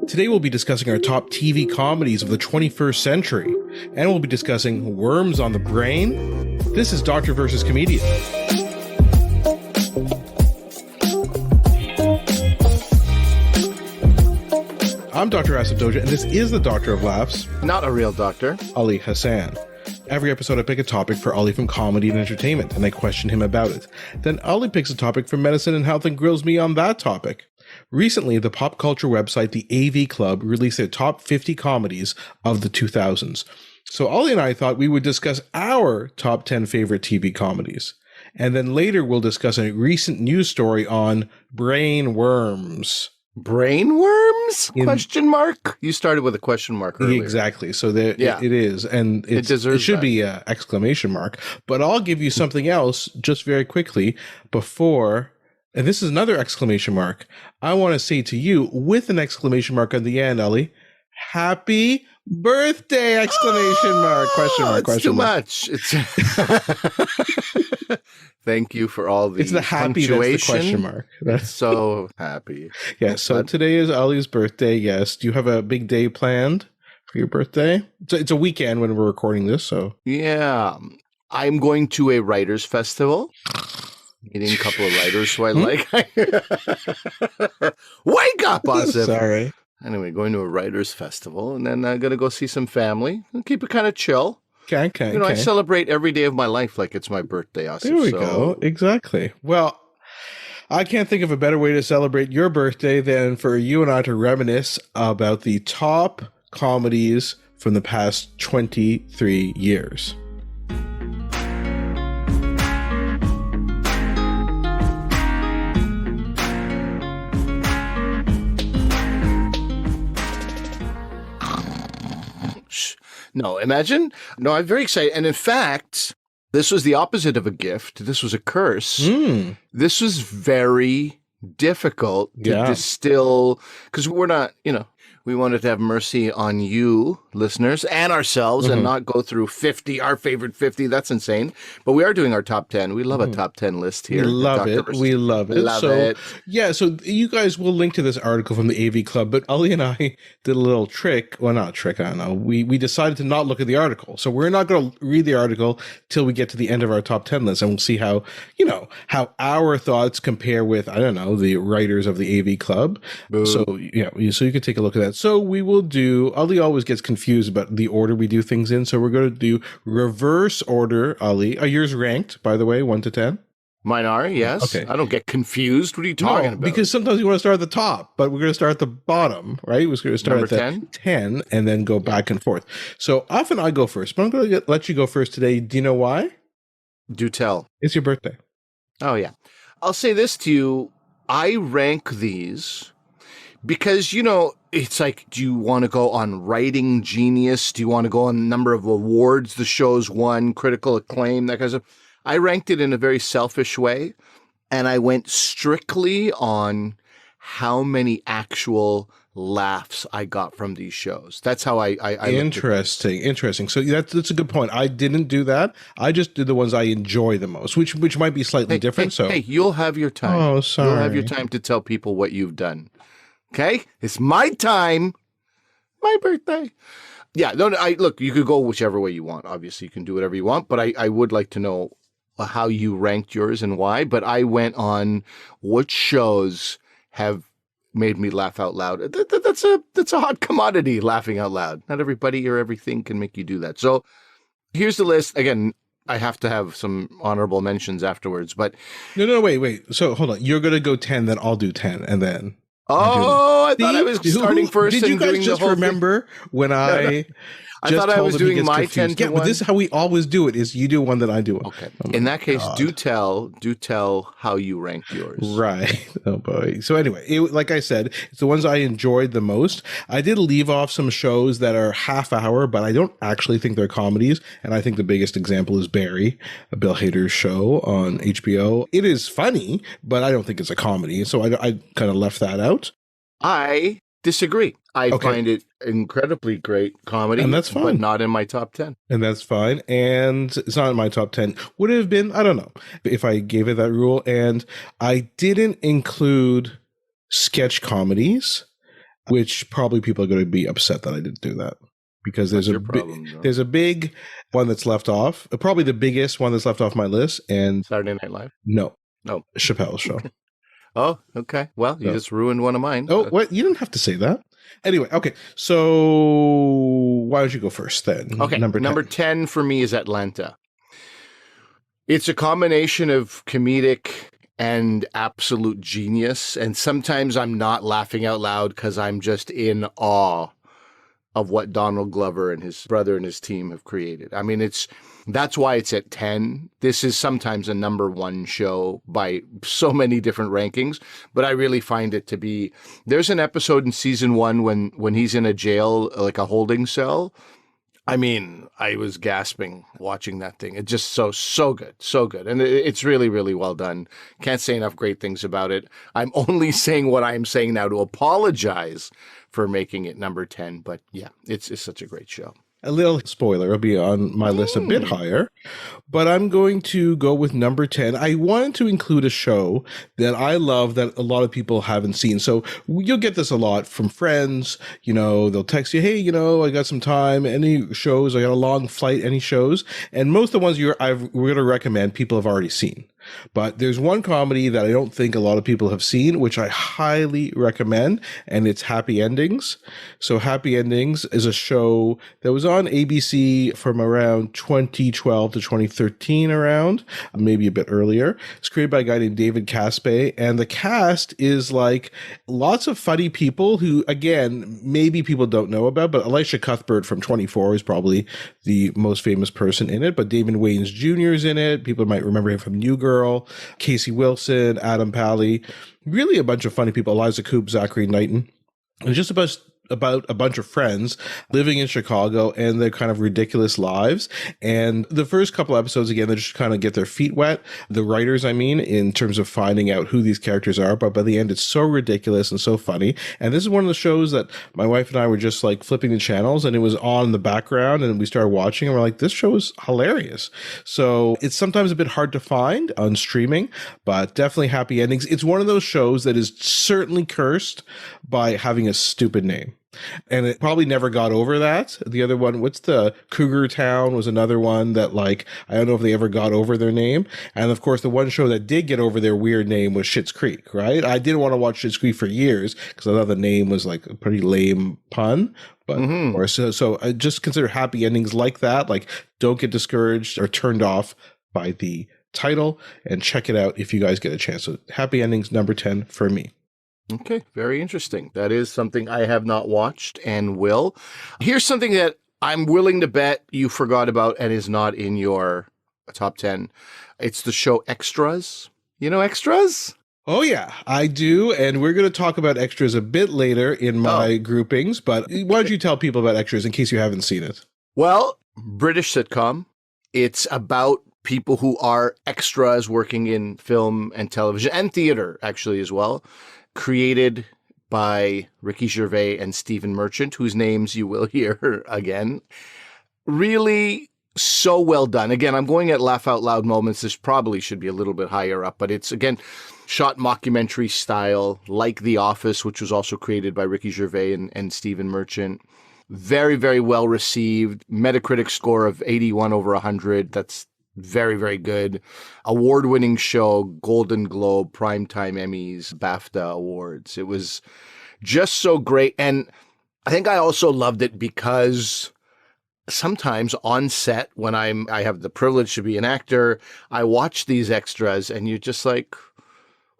Today we'll be discussing our top TV comedies of the 21st century, and we'll be discussing worms on the brain. This is Doctor versus Comedian. I'm Dr. Asif Doja, and this is the Doctor of Laughs. Not a real doctor. Ali Hassan. Every episode I pick a topic for Ali from comedy and entertainment, and I question him about it. Then Ali picks a topic from medicine and health and grills me on that topic. Recently, the pop culture website The AV Club released their top 50 comedies of the 2000s. So Ali and I thought we would discuss our top 10 favorite TV comedies. And then later we'll discuss a recent news story on brain worms. Brain worms? Question mark? You started with a question mark earlier. Exactly. So it is. And it should be an exclamation mark. But I'll give you something else just very quickly before... And this is another exclamation mark. I want to say to you, with an exclamation mark on the end, Ali, happy birthday! Exclamation mark, question mark, question mark. It's too much. Thank you for all the It's the happy that's the question mark. That's so happy. Yeah, so today is Ali's birthday, yes. Do you have a big day planned for your birthday? It's a weekend when we're recording this, so. Yeah. I'm going to a writer's festival. Meeting a couple of writers who I like. Wake up, Asif! Sorry. Anyway, going to a writers festival, and then I'm going to go see some family and keep it kind of chill. Okay. I celebrate every day of my life like it's my birthday, Asif. There we go. Exactly. Well, I can't think of a better way to celebrate your birthday than for you and I to reminisce about the top comedies from the past 23 years. No, imagine. No, I'm very excited. And in fact, this was the opposite of a gift. This was a curse. This was very difficult to distill because we're not, we wanted to have mercy on you, listeners, and ourselves and not go through 50, our favorite 50. That's insane. But we are doing our top 10. We love a top 10 list here. We love it. We love it. Yeah, so you guys will link to this article from the AV Club, but Ali and I did a little trick. Well, not a trick, I don't know. We decided to not look at the article. So we're not going to read the article till we get to the end of our top 10 list, and we'll see how, how our thoughts compare with, I don't know, the writers of the AV Club. Boom. So, so you can take a look at that. So we will do, Ali always gets confused about the order we do things in. So we're going to do reverse order, Ali. Are yours ranked, by the way, 1 to 10? Mine are, yes. Okay. I don't get confused. What are you talking about? Because sometimes you want to start at the top, but we're going to start at the bottom, right? We're going to start at 10 and then go back and forth. So often I go first, but I'm going to let you go first today. Do you know why? Do tell. It's your birthday. Oh, yeah. I'll say this to you. I rank these because, it's like, do you want to go on Writing Genius? Do you want to go on number of awards the show's won, critical acclaim, that kind of stuff? I ranked it in a very selfish way, and I went strictly on how many actual laughs I got from these shows. That's how I Interesting. So that's a good point. I didn't do that. I just did the ones I enjoy the most, which might be slightly different. Hey, you'll have your time. Oh, sorry. You'll have your time to tell people what you've done. Okay? It's my time. My birthday. Yeah, look, you could go whichever way you want. Obviously, you can do whatever you want, but I would like to know how you ranked yours and why. But I went on what shows have made me laugh out loud. That's a hot commodity, laughing out loud. Not everybody or everything can make you do that. So here's the list. Again, I have to have some honorable mentions afterwards, but... No, wait. So hold on. You're going to go 10, then I'll do 10, and then... Oh, I thought I was starting first. Did you guys just remember when I I thought I was doing my confused. 10 to 1. But this is how we always do it, is you do one, then I do one. Okay. In that case, do tell how you ranked yours. Right. Oh, boy. So anyway, like I said, it's the ones I enjoyed the most. I did leave off some shows that are half hour, but I don't actually think they're comedies. And I think the biggest example is Barry, a Bill Hader's show on HBO. It is funny, but I don't think it's a comedy. So I kind of left that out. I disagree. I find it incredibly great comedy, and that's fine, but not in my top 10. And that's fine. And it's not in my top 10. Would it have been? I don't know if I gave it that rule. And I didn't include sketch comedies, which probably people are going to be upset that I didn't do that. Because there's a big one that's left off, probably the biggest one that's left off my list. And Saturday Night Live? No. No. Chappelle's Show. Oh, okay. Well, you just ruined one of mine. Oh, what? You don't have to say that. Anyway, okay. So why don't you go first then? Okay. Number 10 for me is Atlanta. It's a combination of comedic and absolute genius. And sometimes I'm not laughing out loud because I'm just in awe of what Donald Glover and his brother and his team have created. I mean, that's why it's at 10. This is sometimes a number one show by so many different rankings, but I really find it to be, there's an episode in season 1 when he's in a jail, like a holding cell. I mean, I was gasping watching that thing. It's just so good, so good. And it's really, really well done. Can't say enough great things about it. I'm only saying what I'm saying now to apologize for making it number 10. But yeah, it's such a great show. A little spoiler, it'll be on my list a bit higher, but I'm going to go with number 10. I wanted to include a show that I love that a lot of people haven't seen. So you'll get this a lot from friends. You know, they'll text you, hey, you know, I got some time. Any shows? I got a long flight. Any shows? And most of the ones we're going to recommend, people have already seen. But there's one comedy that I don't think a lot of people have seen, which I highly recommend, and it's Happy Endings. So Happy Endings is a show that was on ABC from around 2012 to 2013 around, maybe a bit earlier. It's created by a guy named David Caspe, and the cast is like lots of funny people who, again, maybe people don't know about, but Elisha Cuthbert from 24 is probably the most famous person in it, but David Wayans Jr. is in it. People might remember him from New Girl. Casey Wilson, Adam Pally, really a bunch of funny people, Eliza Coupe, Zachary Knighton, and just about a bunch of friends living in Chicago and their kind of ridiculous lives. And the first couple episodes, again, they just kind of get their feet wet. The writers, I mean, in terms of finding out who these characters are. But by the end, it's so ridiculous and so funny. And this is one of the shows that my wife and I were just like flipping the channels and it was on in the background and we started watching and we're like, this show is hilarious. So it's sometimes a bit hard to find on streaming, but definitely Happy Endings. It's one of those shows that is certainly cursed by having a stupid name. And it probably never got over that. The other one, what's the Cougar Town was another one that like, I don't know if they ever got over their name. And of course, the one show that did get over their weird name was Schitt's Creek, right? I didn't want to watch Schitt's Creek for years because I thought the name was like a pretty lame pun. But or so I just consider Happy Endings like that. Like, don't get discouraged or turned off by the title and check it out if you guys get a chance. So Happy Endings, number 10 for me. Okay, very interesting. That is something I have not watched and will. Here's something that I'm willing to bet you forgot about and is not in your top 10. It's the show Extras. You know Extras? Oh, yeah, I do. And we're going to talk about Extras a bit later in my groupings. But why don't you tell people about Extras in case you haven't seen it? Well, British sitcom. It's about people who are extras working in film and television and theater, actually, as well. Created by Ricky Gervais and Stephen Merchant, whose names you will hear again. Really so well done. Again, I'm going at laugh out loud moments. This probably should be a little bit higher up, but it's, again, shot mockumentary style, like The Office, which was also created by Ricky Gervais and Stephen Merchant. Very, very well received. Metacritic score of 81 over 100. That's very, very good. Award-winning show, Golden Globe, Primetime Emmys, BAFTA awards. It was just so great. And I think I also loved it because sometimes on set, when I have the privilege to be an actor, I watch these extras and you're just like,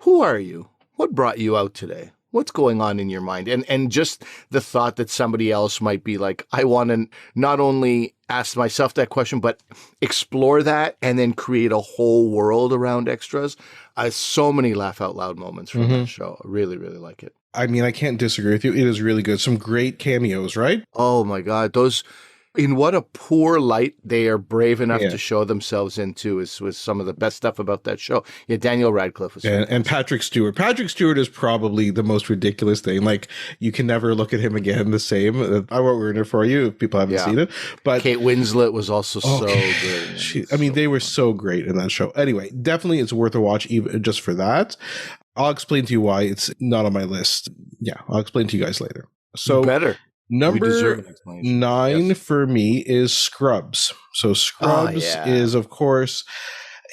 who are you? What brought you out today? What's going on in your mind? And just the thought that somebody else might be like, I want to not only ask myself that question, but explore that and then create a whole world around extras. So many laugh out loud moments from that show. I really, really like it. I mean, I can't disagree with you. It is really good. Some great cameos, right? Oh my God. Those, in what a poor light they are brave enough to show themselves into was some of the best stuff about that show. Yeah, Daniel Radcliffe was and Patrick Stewart. Patrick Stewart is probably the most ridiculous thing. Like, you can never look at him again the same. I won't ruin it for you if people haven't seen it. But Kate Winslet was also so good. They were so great in that show. Anyway, definitely it's worth a watch even just for that. I'll explain to you why it's not on my list. Yeah, I'll explain to you guys later. So better. Number 9 for me is Scrubs. So Scrubs is, of course,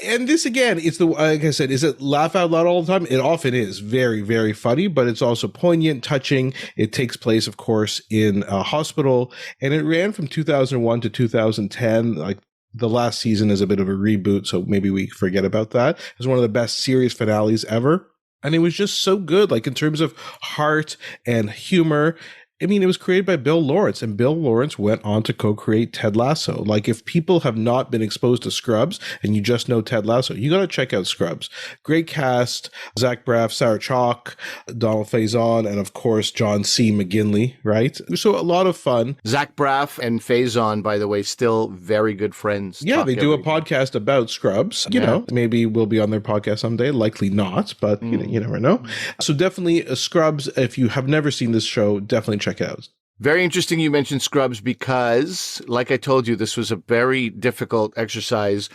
and this again, it's like I said, is it laugh out loud all the time? It often is very, very funny, but it's also poignant, touching. It takes place, of course, in a hospital, and it ran from 2001 to 2010. Like, the last season is a bit of a reboot, so maybe we forget about that. It was one of the best series finales ever. And it was just so good, like in terms of heart and humor. I mean, it was created by Bill Lawrence, and Bill Lawrence went on to co-create Ted Lasso. Like, if people have not been exposed to Scrubs and you just know Ted Lasso, you got to check out Scrubs. Great cast: Zach Braff, Sarah Chalke, Donald Faison, and of course, John C. McGinley, right? So a lot of fun. Zach Braff and Faison, by the way, still very good friends. Yeah, they do a podcast about Scrubs. You know, maybe we'll be on their podcast someday. Likely not, but you never know. So definitely Scrubs. If you have never seen this show, definitely check it out. Very interesting you mentioned Scrubs because, like I told you, this was a very difficult exercise.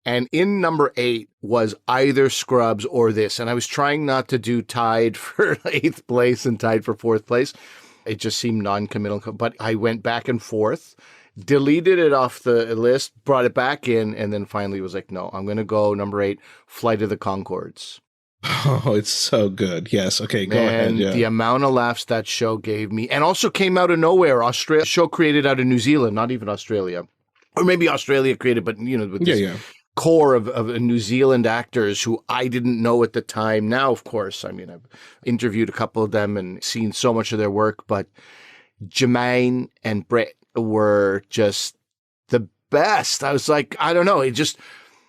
And in number 8 was either Scrubs or this. And I was trying not to do tied for 8th place and tied for 4th place. It just seemed non-committal. But I went back and forth, deleted it off the list, brought it back in, and then finally was like, no, I'm going to go number 8, Flight of the Conchords. Oh, it's so good. Yes. Okay, go ahead. Yeah. The amount of laughs that show gave me, and also came out of nowhere. Australia show created out of New Zealand, not even Australia. Or maybe Australia created, but, with this core of New Zealand actors who I didn't know at the time. Now, of course, I mean, I've interviewed a couple of them and seen so much of their work, but Jermaine and Brett were just the best. I was like, I don't know, it just...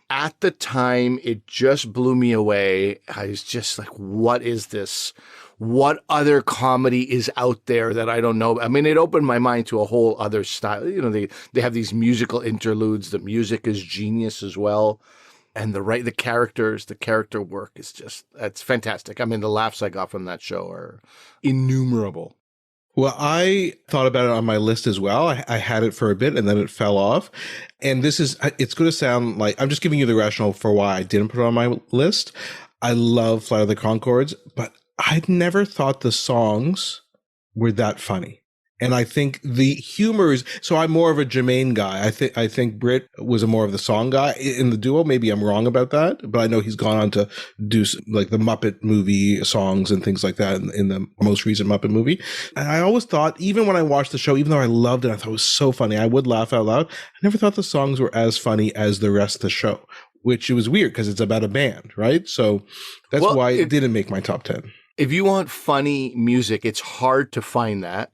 At the time, it just blew me away. I was just like, what is this? What other comedy is out there that I don't know? I mean, it opened my mind to a whole other style. They have these musical interludes. The music is genius as well. And the characters, the character work is it's fantastic. I mean, the laughs I got from that show are innumerable. Well, I thought about it on my list as well. I had it for a bit and then it fell off. And it's going to sound like I'm just giving you the rationale for why I didn't put it on my list. I love Flight of the Conchords, but I'd never thought the songs were that funny. And I think the humor is, so I'm more of a Jermaine guy. I think Britt was more of the song guy in the duo. Maybe I'm wrong about that, but I know he's gone on to do like the Muppet movie songs and things like that in the most recent Muppet movie. And I always thought, even when I watched the show, even though I loved it, I thought it was so funny, I would laugh out loud. I never thought the songs were as funny as the rest of the show, which it was weird because it's about a band, right? So that's why it didn't make my top 10. If you want funny music, it's hard to find that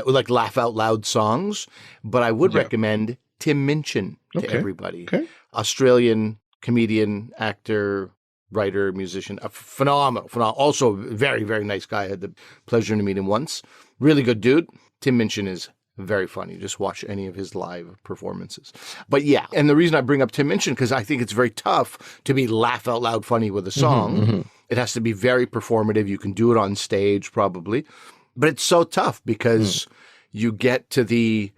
would like laugh out loud songs, but I would recommend Tim Minchin to everybody. Okay. Australian comedian, actor, writer, musician, a phenomenal. Also very, very nice guy. I had the pleasure to meet him once. Really good dude. Tim Minchin is very funny. Just watch any of his live performances. But yeah, and the reason I bring up Tim Minchin, because I think it's very tough to be laugh out loud funny with a song. Mm-hmm. It has to be very performative. You can do it on stage probably. But it's so tough because you get to the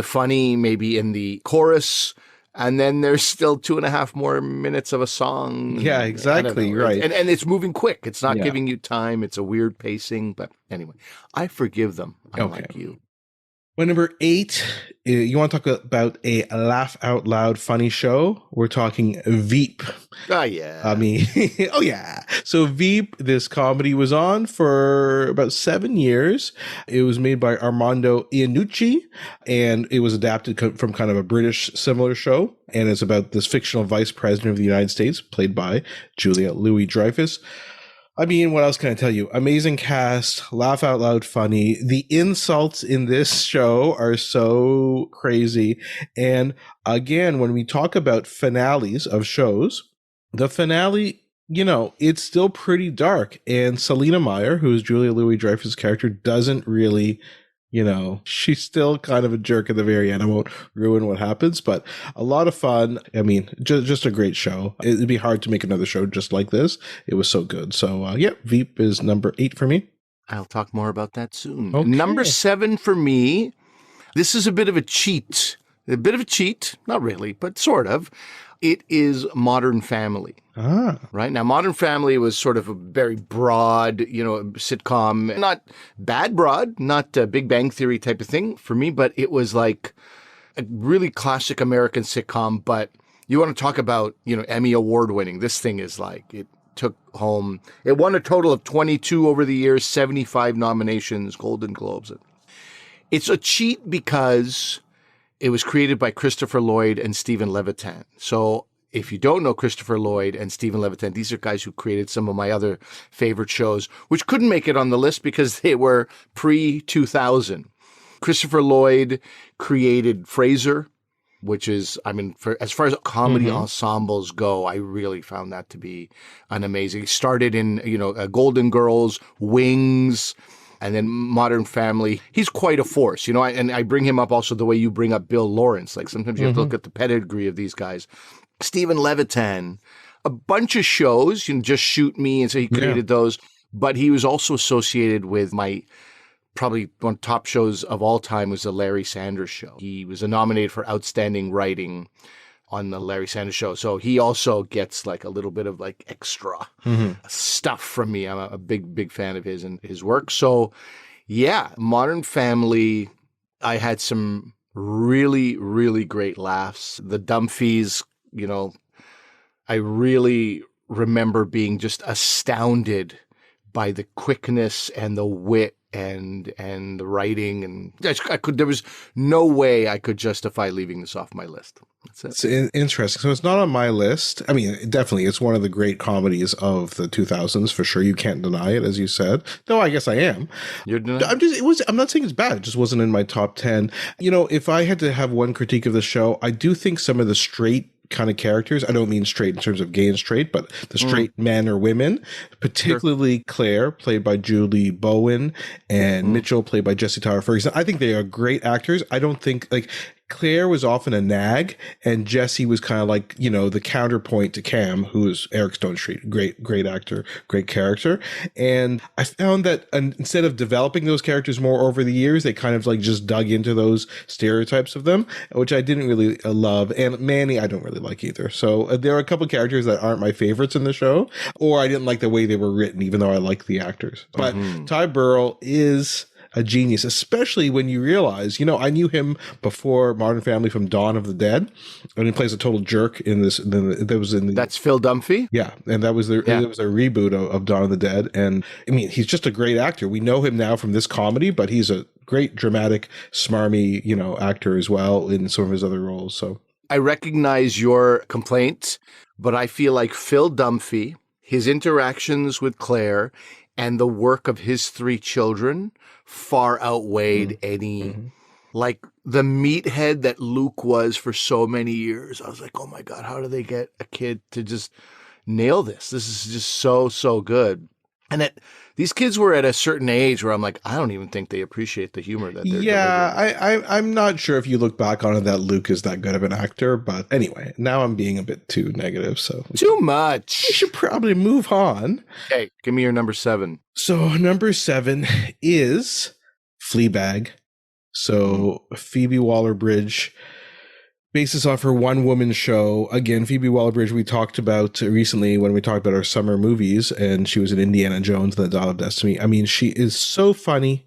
funny maybe in the chorus, and then there's still 2.5 more minutes of a song. Yeah, exactly. Right. And it's moving quick. It's not giving you time. It's a weird pacing. But anyway, I forgive them, unlike you. Well, number 8, you want to talk about a laugh out loud funny show? We're talking Veep. Oh, yeah. I mean, oh, yeah. So Veep, this comedy was on for about 7 years. It was made by Armando Iannucci, and it was adapted from kind of a British similar show. And it's about this fictional vice president of the United States, played by Julia Louis-Dreyfus. I mean, what else can I tell you? Amazing cast, laugh out loud funny. The insults in this show are so crazy. And again, when we talk about finales of shows, the finale, it's still pretty dark. And Selena Meyer, who is Julia Louis-Dreyfus' character, doesn't really... she's still kind of a jerk at the very end. I won't ruin what happens, but a lot of fun. I mean, just a great show. It'd be hard to make another show just like this. It was so good. So, Veep is number 8 for me. I'll talk more about that soon. Okay. Number 7 for me. This is a bit of a cheat. Not really, but sort of. It is Modern Family. Right now, Modern Family was sort of a very broad, sitcom, not bad broad, not a Big Bang Theory type of thing for me, but it was like a really classic American sitcom. But you want to talk about, Emmy Award winning. This thing is like, it won a total of 22 over the years, 75 nominations, Golden Globes. It's a cheat because it was created by Christopher Lloyd and Stephen Levitan. So if you don't know Christopher Lloyd and Stephen Levitan, these are guys who created some of my other favorite shows, which couldn't make it on the list because they were pre-2000. Christopher Lloyd created Frasier, which is, as far as comedy ensembles go, I really found that to be an amazing. He started in, Golden Girls, Wings, and then Modern Family. He's quite a force, and I bring him up also the way you bring up Bill Lawrence. Like sometimes you have to look at the pedigree of these guys. Stephen Levitan, a bunch of shows, Just Shoot Me, and so he created those. But he was also associated with probably one of the top shows of all time was the Larry Sanders Show. He was nominated for Outstanding Writing on the Larry Sanders Show. So he also gets like a little bit of like extra stuff from me. I'm a big, big fan of his and his work. So yeah, Modern Family, I had some really, really great laughs. The Dumfies, I really remember being just astounded by the quickness and the wit and the writing, and there was no way I could justify leaving this off my list. That's it. It's interesting. So it's not on my list. I mean, definitely, it's one of the great comedies of the 2000s for sure. You can't deny it, as you said. Though I guess I am. You're denying? I'm not saying it's bad. It just wasn't in my top 10. If I had to have one critique of the show, I do think some of the straight kind of characters, I don't mean straight in terms of gay and straight, but the straight men or women, particularly Claire, played by Julie Bowen, and Mitchell, played by Jesse Tyler Ferguson. I think they are great actors. I don't think Claire was often a nag, and Jesse was kind of like, the counterpoint to Cam, who is Eric Stone Street. Great actor, great character. And I found that instead of developing those characters more over the years, they kind of like just dug into those stereotypes of them, which I didn't really love. And Manny, I don't really like either. So there are a couple characters that aren't my favorites in the show, or I didn't like the way they were written, even though I like the actors. But Ty Burrell is a genius, especially when you realize, I knew him before Modern Family from Dawn of the Dead, and he plays a total jerk in this. That's Phil Dunphy. Yeah, and that was it was a reboot of Dawn of the Dead, and I mean, he's just a great actor. We know him now from this comedy, but he's a great dramatic, smarmy, actor as well in some of his other roles. So I recognize your complaint, but I feel like Phil Dunphy, his interactions with Claire, and the work of his three children far outweighed any, like the meathead that Luke was for so many years. I was like, oh my God, how do they get a kid to just nail this? This is just so, so good. And these kids were at a certain age where I'm like, I don't even think they appreciate the humor that they're delivering. I'm not sure if you look back on it that Luke is that good of an actor, but anyway, now I'm being a bit too negative. So too much. We should probably move on. Okay, give me your number 7. So number 7 is Fleabag. So Phoebe Waller-Bridge, basis off her one-woman show. Again, Phoebe Waller-Bridge we talked about recently when we talked about our summer movies, and she was in Indiana Jones and the Dial of Destiny. I mean, she is so funny.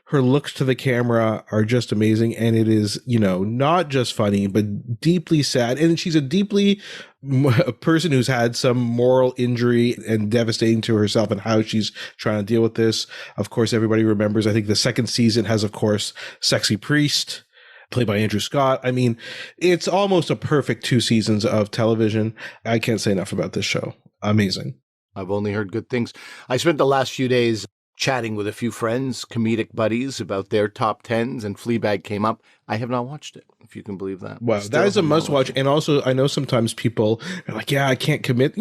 Her looks to the camera are just amazing, and it is, not just funny, but deeply sad. And she's a person who's had some moral injury and devastating to herself, and how she's trying to deal with this. Of course, everybody remembers, I think the second season has, of course, Sexy Priest, played by Andrew Scott. I mean, it's almost a perfect 2 seasons of television. I can't say enough about this show. Amazing. I've only heard good things. I spent the last few days chatting with a few friends, comedic buddies, about their top 10s, and Fleabag came up. I have not watched it, if you can believe that. Wow, that is a must watch. And also, I know sometimes people are like, yeah, I can't commit.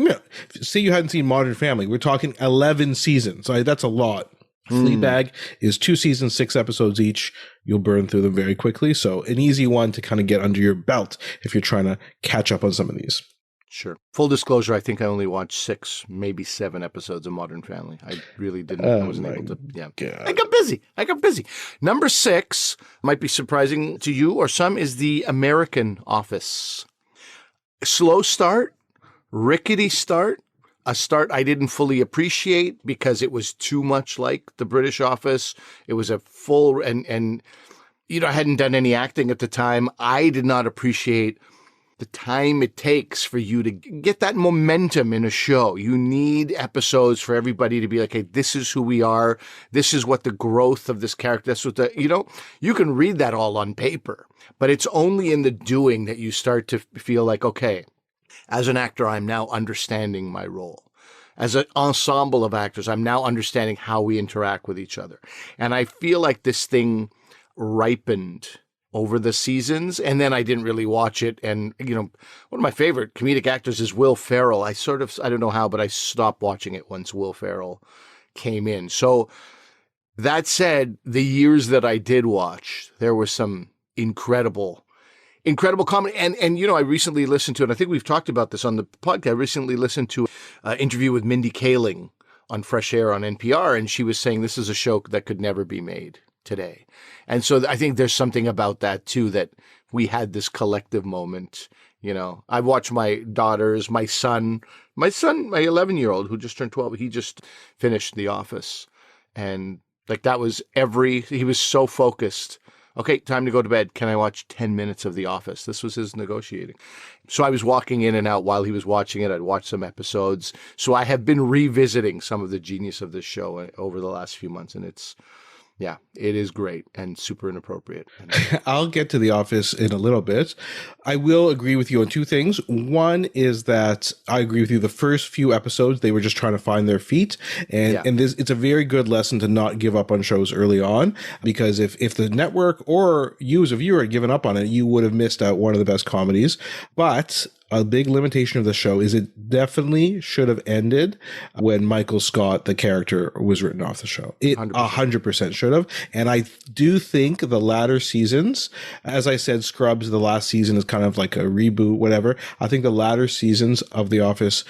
Say you hadn't seen Modern Family. We're talking 11 seasons. That's a lot. Fleabag is 2 seasons, 6 episodes each. You'll burn through them very quickly. So an easy one to kind of get under your belt if you're trying to catch up on some of these. Sure. Full disclosure, I think I only watched 6, maybe 7 episodes of Modern Family. I really didn't. I wasn't able to. Yeah. God. I got busy. Number 6 might be surprising to you or some is The American Office. slow start, rickety start, a start I didn't fully appreciate because it was too much like the British Office. It was a full, and I hadn't done any acting at the time. I did not appreciate the time it takes for you to get that momentum in a show. You need episodes for everybody to be like, hey, this is who we are. This is what the growth of this character, that's what you can read that all on paper, but it's only in the doing that you start to feel like, okay, as an actor, I'm now understanding my role. As an ensemble of actors, I'm now understanding how we interact with each other. And I feel like this thing ripened over the seasons, and then I didn't really watch it. And, one of my favorite comedic actors is Will Ferrell. I don't know how, but I stopped watching it once Will Ferrell came in. So that said, the years that I did watch, there was some incredible comedy. And I recently listened to, and I think we've talked about this on the podcast, I recently listened to an interview with Mindy Kaling on Fresh Air on NPR, and she was saying this is a show that could never be made today. And so I think there's something about that too, that we had this collective moment. I watched my daughters, my son, my 11-year-old who just turned 12, he just finished The Office. And like that was he was so focused. Okay, time to go to bed. Can I watch 10 minutes of The Office? This was his negotiating. So I was walking in and out while he was watching it. I'd watched some episodes. So I have been revisiting some of the genius of this show over the last few months. And it is great and super inappropriate. I'll get to The Office in a little bit. I will agree with you on two things. One is that I agree with you. The first few episodes, they were just trying to find their feet. And it's a very good lesson to not give up on shows early on, because if the network or you as a viewer had given up on it, you would have missed out one of the best comedies. But a big limitation of the show is it definitely should have ended when Michael Scott, the character, was written off the show. It 100% should have. And I do think the latter seasons, as I said, Scrubs, the last season is kind of like a reboot, whatever. I think the latter seasons of The Office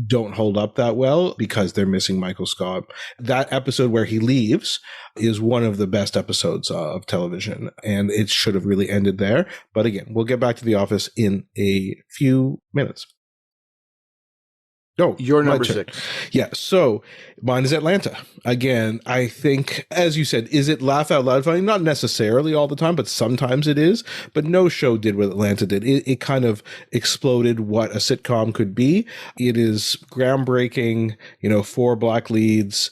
don't hold up that well because they're missing Michael Scott. That episode where he leaves is one of the best episodes of television, and it should have really ended there. But again, we'll get back to The Office in a few minutes. No, your number 6. Yeah, so mine is Atlanta. Again, I think, as you said, is it laugh out loud funny? Not necessarily all the time, but sometimes it is. But no show did what Atlanta did. It kind of exploded what a sitcom could be. It is groundbreaking, 4 black leads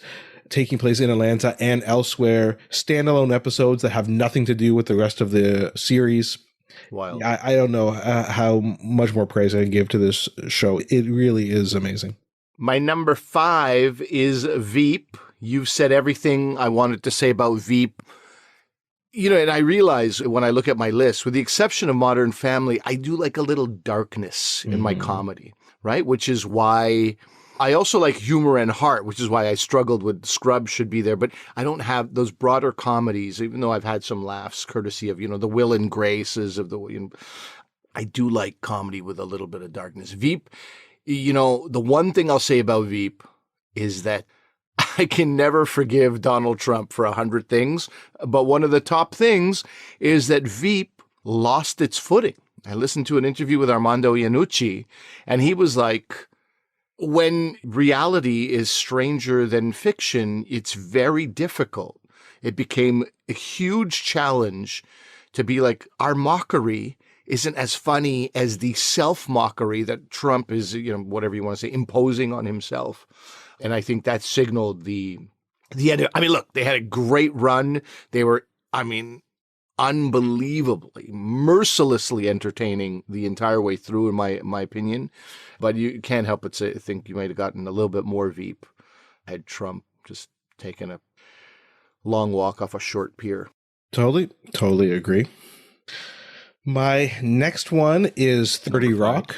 taking place in Atlanta and elsewhere, standalone episodes that have nothing to do with the rest of the series. Wild. I don't know how much more praise I can give to this show. It really is amazing. My number 5 is Veep. You've said everything I wanted to say about Veep. And I realize when I look at my list, with the exception of Modern Family, I do like a little darkness in my comedy, right? Which is why I also like humor and heart, which is why I struggled with Scrubs should be there. But I don't have those broader comedies, even though I've had some laughs courtesy of, the Will and Graces of the, I do like comedy with a little bit of darkness. Veep, the one thing I'll say about Veep is that I can never forgive Donald Trump for 100 things. But one of the top things is that Veep lost its footing. I listened to an interview with Armando Iannucci, and he was like, when reality is stranger than fiction, it's very difficult. It became a huge challenge to be like, our mockery isn't as funny as the self-mockery that Trump is, whatever you want to say, imposing on himself. And I think that signaled the end. I mean, look, they had a great run. They were, unbelievably, mercilessly entertaining the entire way through, in my opinion. But you can't help but think you might have gotten a little bit more Veep had Trump just taken a long walk off a short pier. Totally agree. My next one is 30 Rock.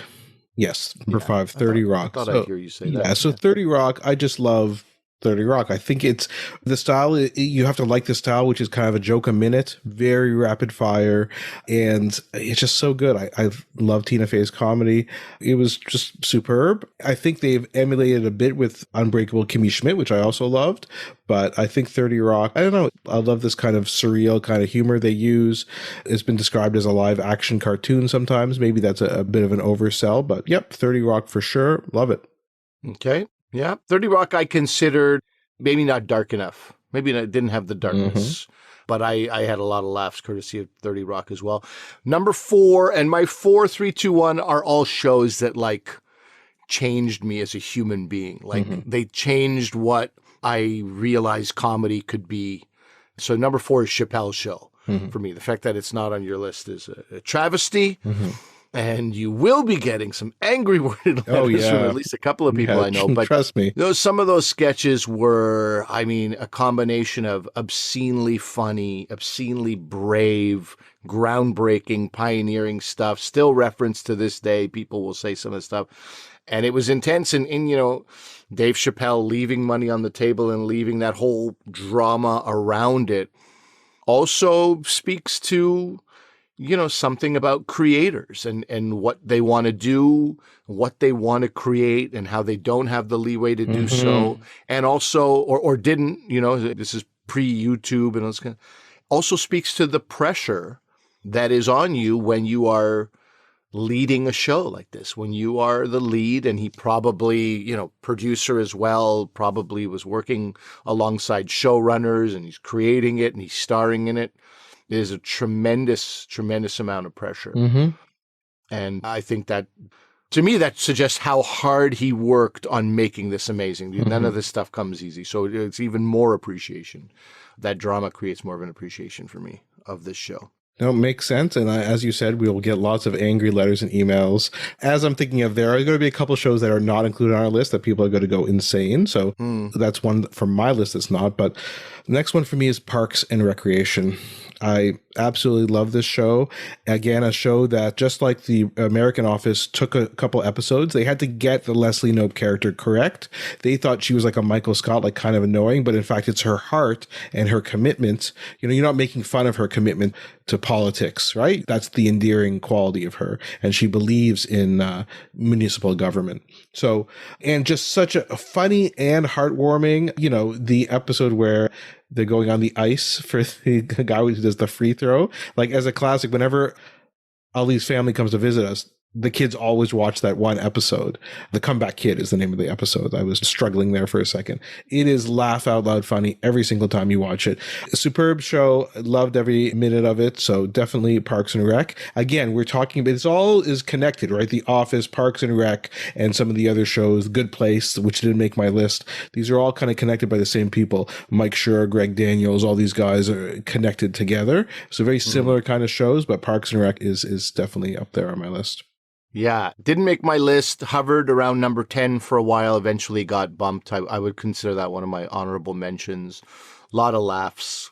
Yes, number 5, 30 Rock. I thought I'd hear you say that. Yeah, so 30 Rock, I just love 30 Rock. I think it's the style, you have to like the style, which is kind of a joke a minute, very rapid fire, and it's just so good. I love Tina Fey's comedy. It was just superb. I think they've emulated a bit with Unbreakable Kimmy Schmidt, which I also loved, but I think 30 Rock, I don't know, I love this kind of surreal kind of humor they use. It's been described as a live action cartoon sometimes. Maybe that's a bit of an oversell, but yep, 30 Rock for sure. Love it. Okay. Yeah. 30 Rock I considered maybe not dark enough. Maybe it didn't have the darkness. But I had a lot of laughs courtesy of 30 Rock as well. Number 4, and my 4, 3, 2, 1 are all shows that like changed me as a human being. Like they changed what I realized comedy could be. So number 4 is Chappelle's Show for me. The fact that it's not on your list is a travesty. And you will be getting some angry worded letters from at least a couple of people I know. But trust me, some of those sketches were, I mean, a combination of obscenely funny, obscenely brave, groundbreaking, pioneering stuff, still referenced to this day. People will say some of the stuff. And it was intense. And Dave Chappelle leaving money on the table and leaving that whole drama around it also speaks to something about creators and what they want to do, what they want to create, and how they don't have the leeway to do so. And also, or didn't, this is pre-YouTube and all this kind of, also speaks to the pressure that is on you when you are leading a show like this, when you are the lead, and he probably, producer as well, probably was working alongside showrunners, and he's creating it and he's starring in it. It is a tremendous, tremendous amount of pressure. And I think that, to me, that suggests how hard he worked on making this amazing. None of this stuff comes easy. So it's even more appreciation. That drama creates more of an appreciation for me of this show. No, it makes sense. And as you said, we will get lots of angry letters and emails. As I'm thinking of, there are going to be a couple shows that are not included on our list that people are going to go insane. So that's one from my list that's not. But the next one for me is Parks and Recreation. I absolutely love this show. Again, a show that, just like the American Office, took a couple episodes. They had to get the Leslie Knope character correct. They thought she was like a Michael Scott, like kind of annoying, but in fact, it's her heart and her commitment. You're not making fun of her commitment to politics, right? That's the endearing quality of her. And she believes in municipal government. So, and just such a funny and heartwarming, the episode where they're going on the ice for the guy who does the free throw. Like, as a classic, whenever Ali's family comes to visit us, the kids always watch that one episode. The Comeback Kid is the name of the episode. I was struggling there for a second. It is laugh out loud funny every single time you watch it. A superb show. Loved every minute of it. So definitely Parks and Rec. Again, we're talking about, it's all is connected, right? The Office, Parks and Rec, and some of the other shows, Good Place, which didn't make my list. These are all kind of connected by the same people. Mike Schur, Greg Daniels, all these guys are connected together. So very similar kind of shows, but Parks and Rec is definitely up there on my list. Yeah, didn't make my list, hovered around number 10 for a while, eventually got bumped. I would consider that one of my honorable mentions. A lot of laughs,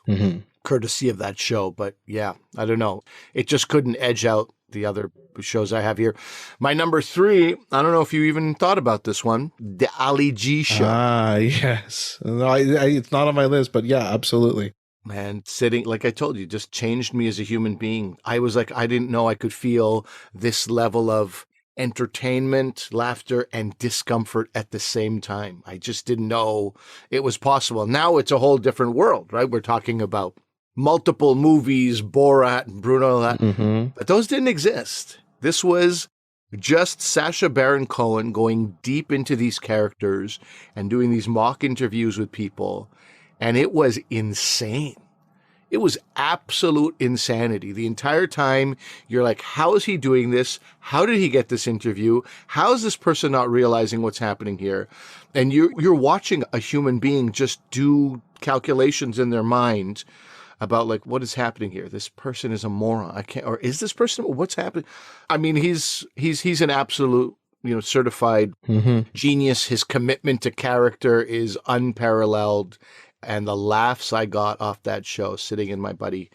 courtesy of that show. But yeah, I don't know. It just couldn't edge out the other shows I have here. My number 3, I don't know if you even thought about this one, The Ali G Show. Ah, yes. No, it's not on my list, but yeah, absolutely. Man, sitting, like I told you, just changed me as a human being. I was like, I didn't know I could feel this level of entertainment, laughter, and discomfort at the same time. I just didn't know it was possible. Now it's a whole different world, right? We're talking about multiple movies, Borat and Bruno, that, but those didn't exist. This was just Sacha Baron Cohen going deep into these characters and doing these mock interviews with people. And it was insane. It was absolute insanity. The entire time, you're like, how is he doing this? How did he get this interview? How is this person not realizing what's happening here? And you're watching a human being just do calculations in their mind about, like, what is happening here? This person is a moron. Or is this person, what's happening? I mean, he's an absolute, certified genius. His commitment to character is unparalleled. And the laughs I got off that show sitting in my buddy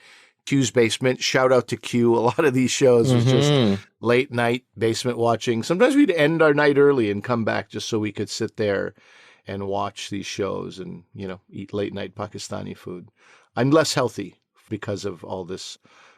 Q's basement. Shout out to Q. A lot of these shows was just late night basement watching. Sometimes we'd end our night early and come back just so we could sit there and watch these shows and, eat late night Pakistani food. I'm less healthy because of all this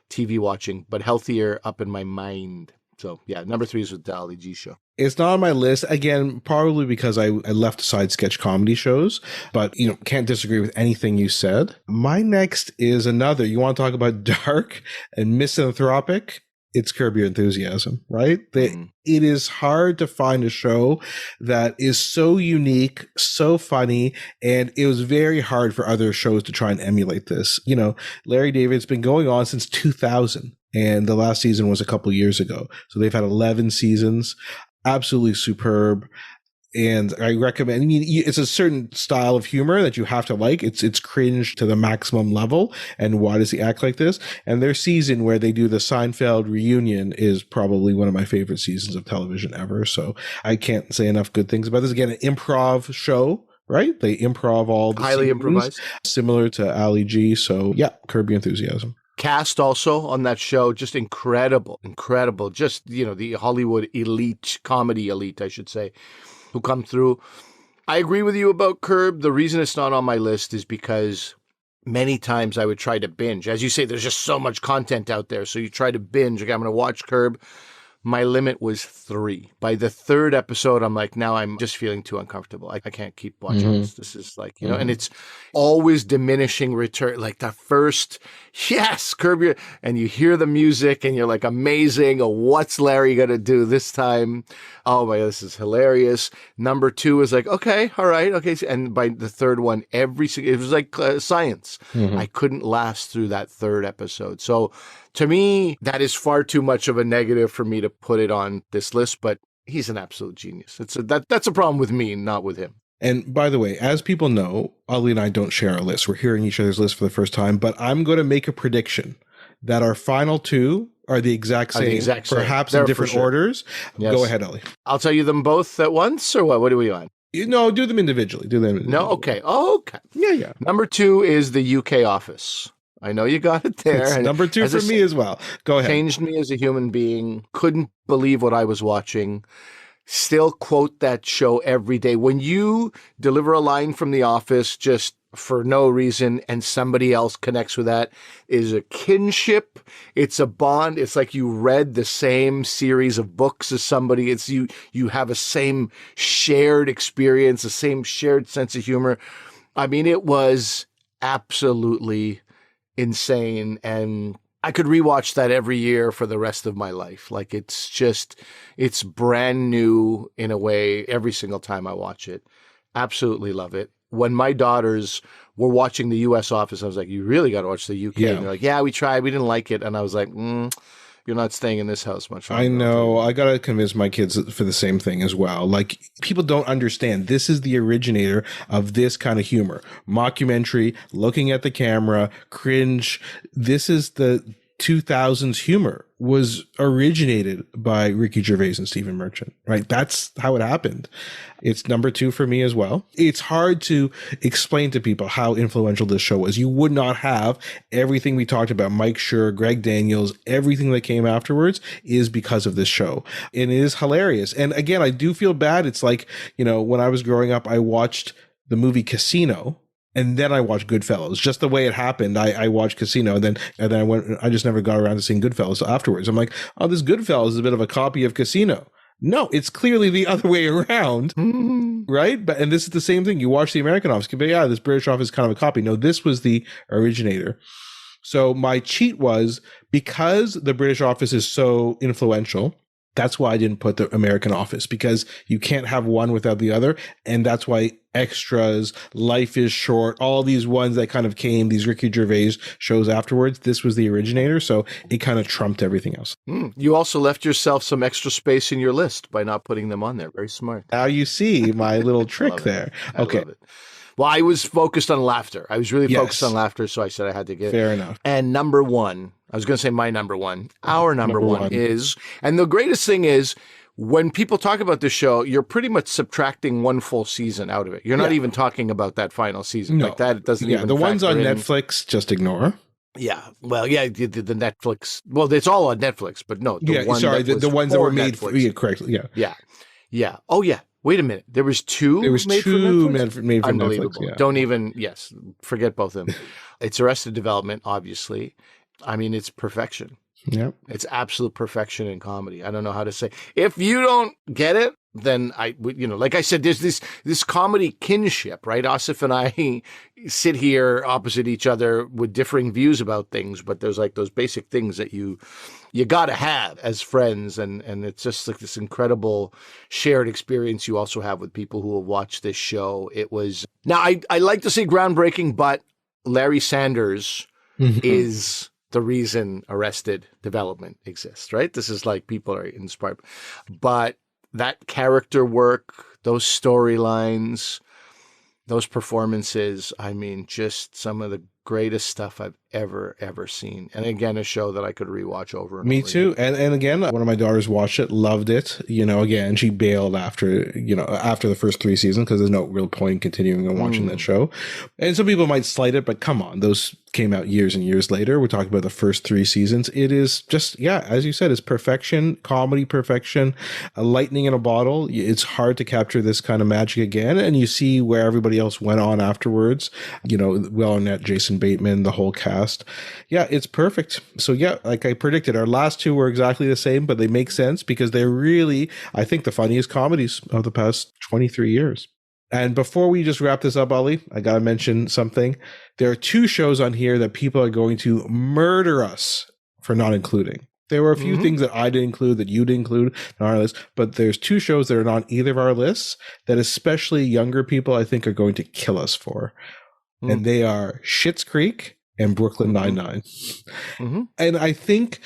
TV watching, but healthier up in my mind. So yeah, number 3 is with the Ali G show. It's not on my list. Again, probably because I left aside sketch comedy shows, but can't disagree with anything you said. My next is another. You want to talk about dark and misanthropic? It's Curb Your Enthusiasm, right? It is hard to find a show that is so unique, so funny, and it was very hard for other shows to try and emulate this. Larry David's been going on since 2000, and the last season was a couple years ago. So they've had 11 seasons. Absolutely superb. And I recommend, it's a certain style of humor that you have to like. It's cringe to the maximum level. And why does he act like this? And their season where they do the Seinfeld reunion is probably one of my favorite seasons of television ever. So I can't say enough good things about this. Again, an improv show, right? They improv all the highly scenes, improvised, similar to Ali G. So yeah, Curb Your Enthusiasm. Cast also on that show, just incredible. Just, the Hollywood elite, comedy elite, I should say, who come through. I agree with you about Curb. The reason it's not on my list is because many times I would try to binge. As you say, there's just so much content out there. So you try to binge. Okay, I'm going to watch Curb. My limit was 3. By the 3rd episode, I'm like, now I'm just feeling too uncomfortable. I can't keep watching this. This is like, and it's always diminishing return. Like the first, yes, Curb Your, and you hear the music and you're like, amazing. Oh, what's Larry going to do this time? Oh my God, this is hilarious. Number 2 is like, okay, all right. Okay. And by the 3rd one, it was like science. I couldn't last through that 3rd episode. So to me, that is far too much of a negative for me to put it on this list, but he's an absolute genius. That's a problem with me, not with him. And by the way, as people know, Ali and I don't share our lists. We're hearing each other's list for the first time, but I'm going to make a prediction that our final 2 are the exact same, perhaps in different orders. Yes. Go ahead, Ali. I'll tell you them both at once, or what? What are we on? No, do them individually. No, okay. Oh, okay. Yeah. Number 2 is the UK Office. I know you got it there. It's number 2 for me as well. Go ahead. Changed me as a human being. Couldn't believe what I was watching. Still quote that show every day. When you deliver a line from The Office just for no reason and somebody else connects with that, is a kinship. It's a bond. It's like you read the same series of books as somebody. It's you have a same shared experience, the same shared sense of humor. I mean, it was absolutely insane, and I could rewatch that every year for the rest of my life. Like it's brand new in a way every single time I watch it. Absolutely love it. When my daughters were watching the US Office, I was like, you really got to watch the UK. And they're like, yeah, we tried, we didn't like it. And I was like, you're not staying in this house much longer. I know. I got to convince my kids for the same thing as well. Like, people don't understand. This is the originator of this kind of humor. Mockumentary, looking at the camera, cringe. This is the 2000's humor, was originated by Ricky Gervais and Stephen Merchant, right? That's how it happened. It's number 2 for me as well. It's hard to explain to people how influential this show was. You would not have everything we talked about, Mike Schur, Greg Daniels, everything that came afterwards is because of this show. And it is hilarious. And again, I do feel bad. It's like, when I was growing up, I watched the movie Casino, and then I watched Goodfellas. Just the way it happened, I watched Casino, and then I just never got around to seeing Goodfellas afterwards. I'm like, oh, this Goodfellas is a bit of a copy of Casino. No, it's clearly the other way around, right? And this is the same thing. You watch the American Office, but yeah, this British Office is kind of a copy. No, this was the originator. So my cheat was, because the British Office is so influential, that's why I didn't put the American Office, because you can't have one without the other. And that's why Extras, Life is Short, all these ones that kind of came, these Ricky Gervais shows afterwards, this was the originator. So it kind of trumped everything else. You also left yourself some extra space in your list by not putting them on there. Very smart. Now you see my little trick there. Okay. Well, I was focused on laughter. I was really focused on laughter, so I said I had to get fair enough. And number 1, I was going to say my number 1. Our number one is, and the greatest thing is, when people talk about this show, you're pretty much subtracting one full season out of it. You're not even talking about that final season. No. Like that, it doesn't even the ones on in. Netflix, just ignore. Yeah. Well, yeah, the Netflix. Well, it's all on Netflix, but no. The ones that were made for, correctly. Yeah. Yeah. Yeah. Oh, yeah. Wait a minute. There was two There was made for two Netflix? made for Unbelievable. Netflix, yeah. Don't even, yes, forget both of them. It's Arrested Development, obviously. I mean, it's perfection. Yep. It's absolute perfection in comedy. I don't know how to say. If you don't get it, then like I said, there's this comedy kinship, right? Asif and I sit here opposite each other with differing views about things, but there's like those basic things that you got to have as friends. And it's just like this incredible shared experience you also have with people who have watched this show. It was, now I like to say groundbreaking, but Larry Sanders is the reason Arrested Development exists, right? This is like people are inspired. But that character work, those storylines, those performances, I mean, just some of the greatest stuff I've ever seen. And again, a show that I could rewatch over and Me over too. again. And again, one of my daughters watched it, loved it. Again, she bailed after the first 3 seasons because there's no real point in continuing and watching that show. And some people might slight it, but come on, those came out years and years later. We're talking about the first 3 seasons. It is just, as you said, it's perfection, comedy perfection, a lightning in a bottle. It's hard to capture this kind of magic again. And you see where everybody else went on afterwards. Will Arnett, Jason Bateman, the whole cast. Yeah, it's perfect. So like I predicted, our last 2 were exactly the same, but they make sense because they're really, I think, the funniest comedies of the past 23 years. And before we just wrap this up, Ollie, I got to mention something. There are 2 shows on here that people are going to murder us for not including. There were a few things that I didn't include, that you didn't include on our list, but there's 2 shows that are not on either of our lists that especially younger people, I think, are going to kill us for. And they are Schitt's Creek and Brooklyn Nine-Nine. And I think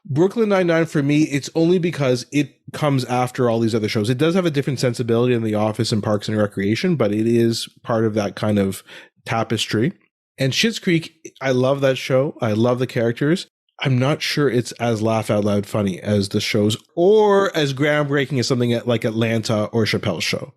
Brooklyn Nine-Nine, for me, it's only because it comes after all these other shows. It does have a different sensibility in The Office and Parks and Recreation, but it is part of that kind of tapestry. And Schitt's Creek, I love that show. I love the characters. I'm not sure it's as laugh out loud funny as the shows or as groundbreaking as something like Atlanta or Chappelle's Show,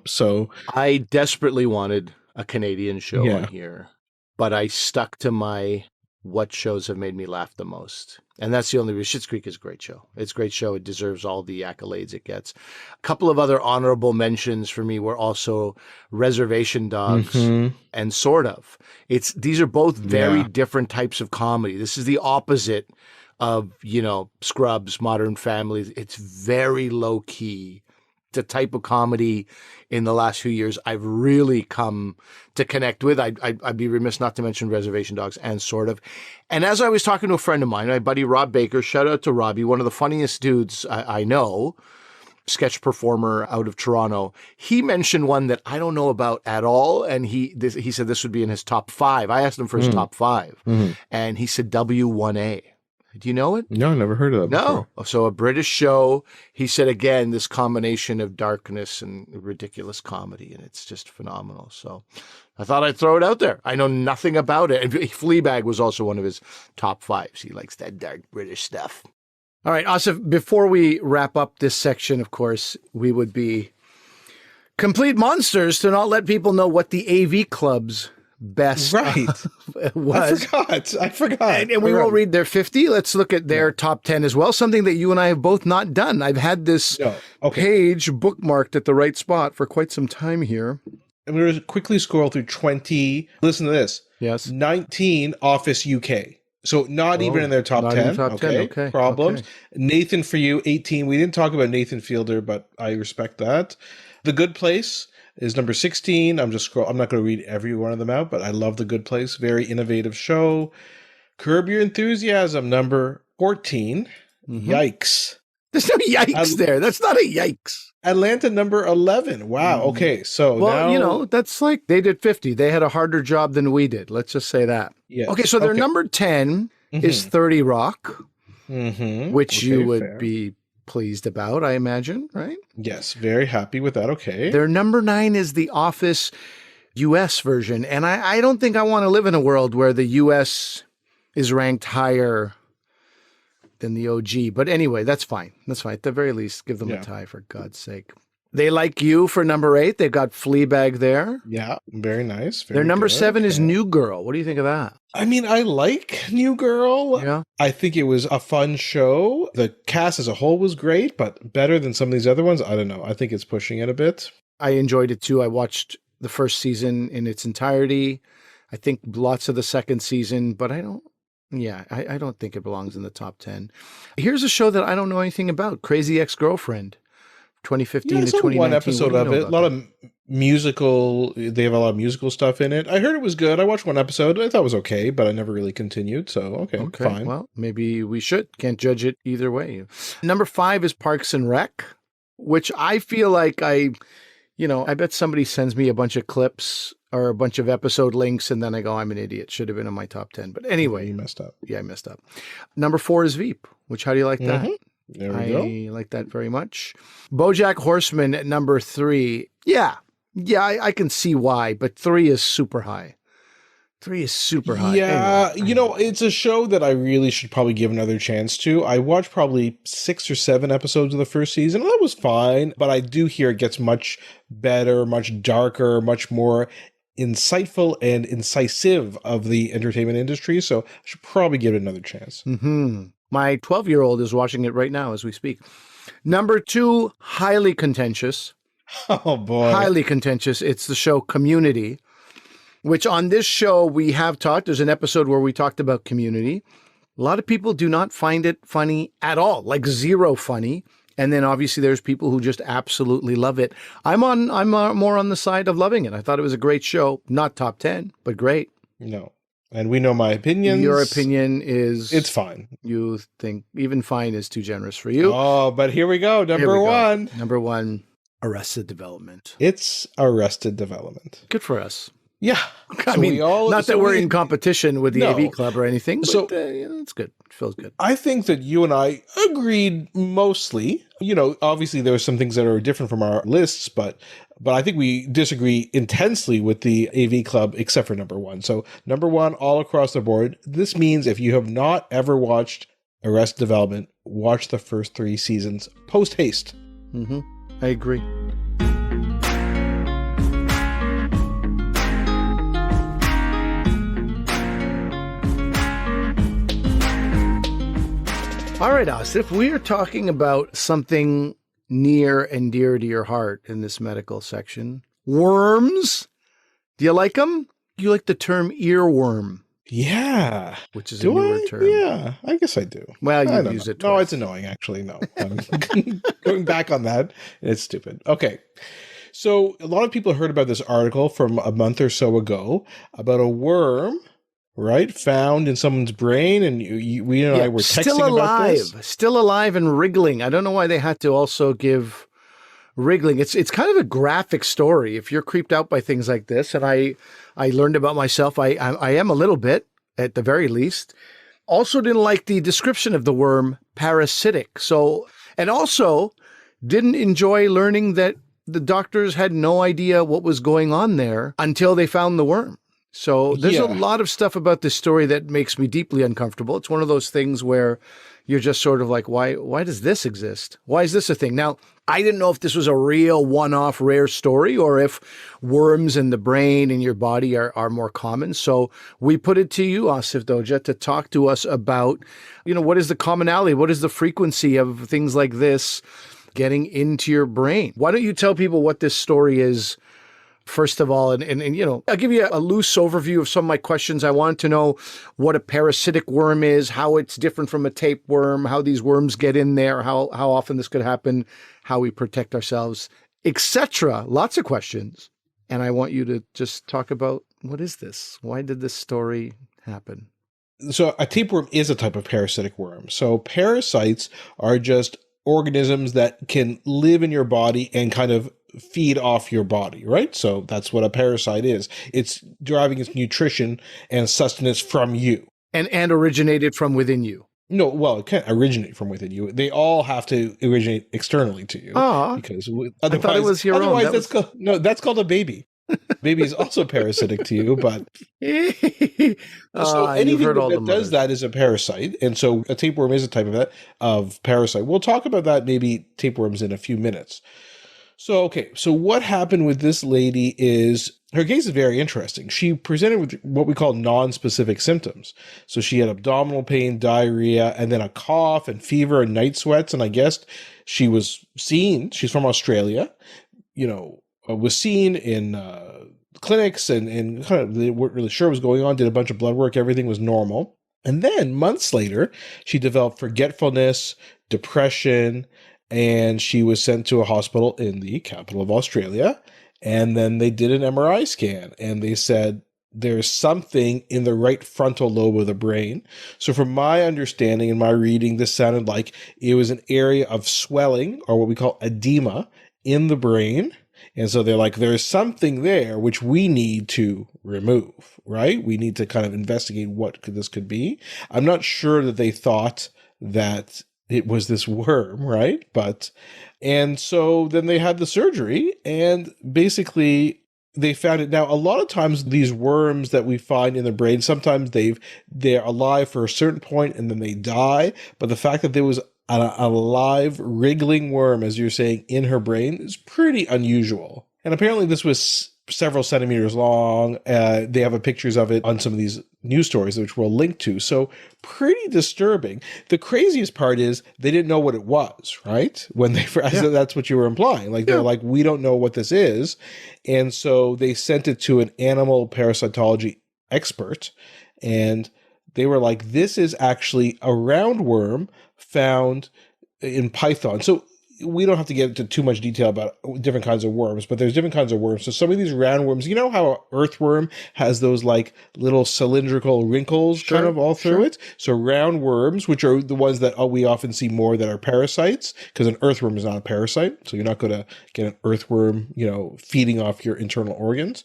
So I desperately wanted a Canadian show on here, but I stuck to my what shows have made me laugh the most. And that's the only reason. Schitt's Creek is a great show. It's a great show. It deserves all the accolades it gets. A couple of other honorable mentions for me were also Reservation Dogs and Sort of. These are both very different types of comedy. This is the opposite of, Scrubs, Modern Family. It's very low key. The type of comedy in the last few years I've really come to connect with. I'd be remiss not to mention Reservation Dogs and Sort of. And as I was talking to a friend of mine, my buddy Rob Baker, shout out to Robbie, one of the funniest dudes I know, sketch performer out of Toronto. He mentioned one that I don't know about at all. And he said this would be in his top 5. I asked him for his top 5 and he said W1A. Do you know it? No, I never heard of that before. No. So a British show. He said, again, this combination of darkness and ridiculous comedy, and it's just phenomenal. So I thought I'd throw it out there. I know nothing about it. And Fleabag was also one of his top 5s. He likes that dark British stuff. All right, Asif, before we wrap up this section, of course, we would be complete monsters to not let people know what the AV Club's best was. I forgot. And we won't read their 50. Let's look at their top 10 as well. Something that you and I have both not done. I've had this page bookmarked at the right spot for quite some time here. I'm going to quickly scroll through 20. Listen to this. Yes. 19 Office UK. So not even in their top 10. Top 10. Okay. Problems. Okay. Nathan For You, 18. We didn't talk about Nathan Fielder, but I respect that. The Good Place is number 16. I'm not going to read every one of them out, but I love The Good Place. Very innovative show. Curb Your Enthusiasm, number 14. Yikes. There's no yikes there. That's not a yikes. Atlanta, number 11. Wow. Okay. So now, that's like they did 50. They had a harder job than we did. Let's just say that. Yeah. Okay. So their number 10 is 30 Rock, which you would be pleased about, I imagine, right? Yes, very happy with that. Okay. Their number 9 is the Office US version. And I don't think I want to live in a world where the US is ranked higher than the OG. But anyway, that's fine. That's fine. At the very least, give them a tie, for God's sake. They Like You for number 8. They've got Fleabag there. Yeah, very nice. Their number 7 is New Girl. What do you think of that? I mean, I like New Girl. Yeah. I think it was a fun show. The cast as a whole was great, but better than some of these other ones. I don't know. I think it's pushing it a bit. I enjoyed it too. I watched the first season in its entirety. I think lots of the second season, but I don't think it belongs in the top 10. Here's a show that I don't know anything about. Crazy Ex-Girlfriend. 2015 to 2019. One episode of it. A lot of musical. They have a lot of musical stuff in it. I heard it was good. I watched one episode. I thought it was okay, but I never really continued. So okay, fine. Well, maybe we should. Can't judge it either way. Number 5 is Parks and Rec, which I feel like I bet somebody sends me a bunch of clips or a bunch of episode links, and then I go, I'm an idiot. Should have been in my top 10. But anyway, you messed up. Yeah, I messed up. Number 4 is Veep. Which how do you like that? There we go. I like that very much. BoJack Horseman at number 3. Yeah, I can see why, but 3 is super high. 3 is super high. Yeah, anyway, it's a show that I really should probably give another chance to. I watched probably 6 or 7 episodes of the first season. That was fine, but I do hear it gets much better, much darker, much more insightful and incisive of the entertainment industry. So I should probably give it another chance. Mm-hmm. My 12-year-old is watching it right now as we speak. Number 2, highly contentious. Oh, boy. Highly contentious. It's the show Community, which on this show we have talked. There's an episode where we talked about Community. A lot of people do not find it funny at all, like zero funny. And then obviously there's people who just absolutely love it. I'm more on the side of loving it. I thought it was a great show. Not top 10, but great. No. And we know my opinions. Your opinion is... It's fine. You think even fine is too generous for you. Oh, but here we go. Number 1. Number 1, Arrested Development. It's Arrested Development. Good for us. Yeah. I mean, not that we're in competition with the AV Club or anything, but it's good. It feels good. I think that you and I agreed mostly. Obviously there are some things that are different from our lists, but I think we disagree intensely with the AV Club, except for number 1. So number 1, all across the board. This means if you have not ever watched Arrested Development, watch the first 3 seasons post haste. Mm-hmm. I agree. All right, Asif, we are talking about something near and dear to your heart in this medical section. Worms. Do you like them? You like the term earworm. Yeah. Which is a newer term. Yeah, I guess I do. Well, you use it twice. No, it's annoying, actually. No. Going back on that, it's stupid. Okay. So a lot of people heard about this article from a month or so ago about a worm, right, found in someone's brain, and we and I were texting about this. Still alive and wriggling. I don't know why they had to also give wriggling. It's kind of a graphic story. If you're creeped out by things like this, and I learned about myself, I am a little bit, at the very least. Also didn't like the description of the worm, parasitic. So, and also didn't enjoy learning that the doctors had no idea what was going on there until they found the worm. So there's a lot of stuff about this story that makes me deeply uncomfortable. It's one of those things where you're just sort of like, why does this exist? Why is this a thing? Now, I didn't know if this was a real one-off rare story or if worms in the brain and your body are more common. So we put it to you, Asif Doja, to talk to us about, what is the commonality? What is the frequency of things like this getting into your brain? Why don't you tell people what this story is? First of all, and I'll give you a loose overview of some of my questions. I wanted to know what a parasitic worm is, how it's different from a tapeworm, how these worms get in there, how often this could happen, how we protect ourselves, etc. Lots of questions. And I want you to just talk about, what is this? Why did this story happen? So a tapeworm is a type of parasitic worm. So parasites are just organisms that can live in your body and kind of feed off your body, right? So that's what a parasite is. It's deriving its nutrition and sustenance from you. And originated from within you. No, well, it can't originate from within you. They all have to originate externally to you. Because otherwise, I thought it was your own. That's called a baby. Baby is also parasitic to you, but so anything that does that is a parasite, and so a tapeworm is a type of parasite. We'll talk about that, maybe tapeworms, in a few minutes. So what happened with this lady is her case is very interesting. She presented with what we call non-specific symptoms. So she had abdominal pain, diarrhea, and then a cough and fever and night sweats. And I guess she was seen, she's from Australia, was seen in clinics and kind of they weren't really sure what was going on, did a bunch of blood work, everything was normal. And then months later, she developed forgetfulness, depression, and she was sent to a hospital in the capital of Australia. And then they did an MRI scan and they said there's something in the right frontal lobe of the brain. So from my understanding and my reading, this sounded like it was an area of swelling or what we call edema in the brain. And so they're like, there's something there which we need to remove, right? We need to kind of investigate what this could be. I'm not sure that they thought that it was this worm, right? And so then they had the surgery and basically they found it. Now, a lot of times these worms that we find in the brain, sometimes they're alive for a certain point and then they die. But the fact that there was a live wriggling worm, as you're saying, in her brain is pretty unusual. And apparently this was several centimeters long. They have pictures of it on some of these news stories, which we'll link to. So pretty disturbing. The craziest part is they didn't know what it was, right? When that's what you were implying. Like they're like, we don't know what this is. And so they sent it to an animal parasitology expert and they were like, this is actually a roundworm found in python. So we don't have to get into too much detail about different kinds of worms, but there's different kinds of worms. So some of these roundworms, you know how an earthworm has those like little cylindrical wrinkles kind of all through it? So roundworms, which are the ones that we often see more that are parasites, because an earthworm is not a parasite. So you're not going to get an earthworm, feeding off your internal organs.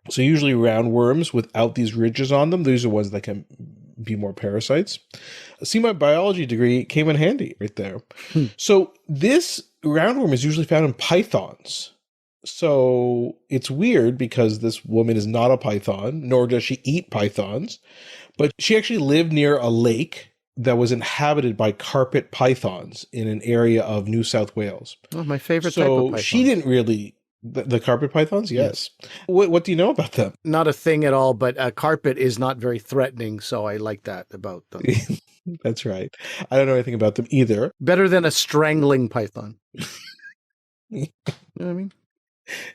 So usually roundworms without these ridges on them, these are ones that can be more parasites. See, my biology degree came in handy right there. So this roundworm is usually found in pythons. So it's weird because this woman is not a python, nor does she eat pythons, but she actually lived near a lake that was inhabited by carpet pythons in an area of New South Wales. Oh, my favorite type of python. So she didn't really... The carpet pythons? Yes. What do you know about them? Not a thing at all, but a carpet is not very threatening, so I like that about them. That's right. I don't know anything about them either. Better than a strangling python. You know what I mean?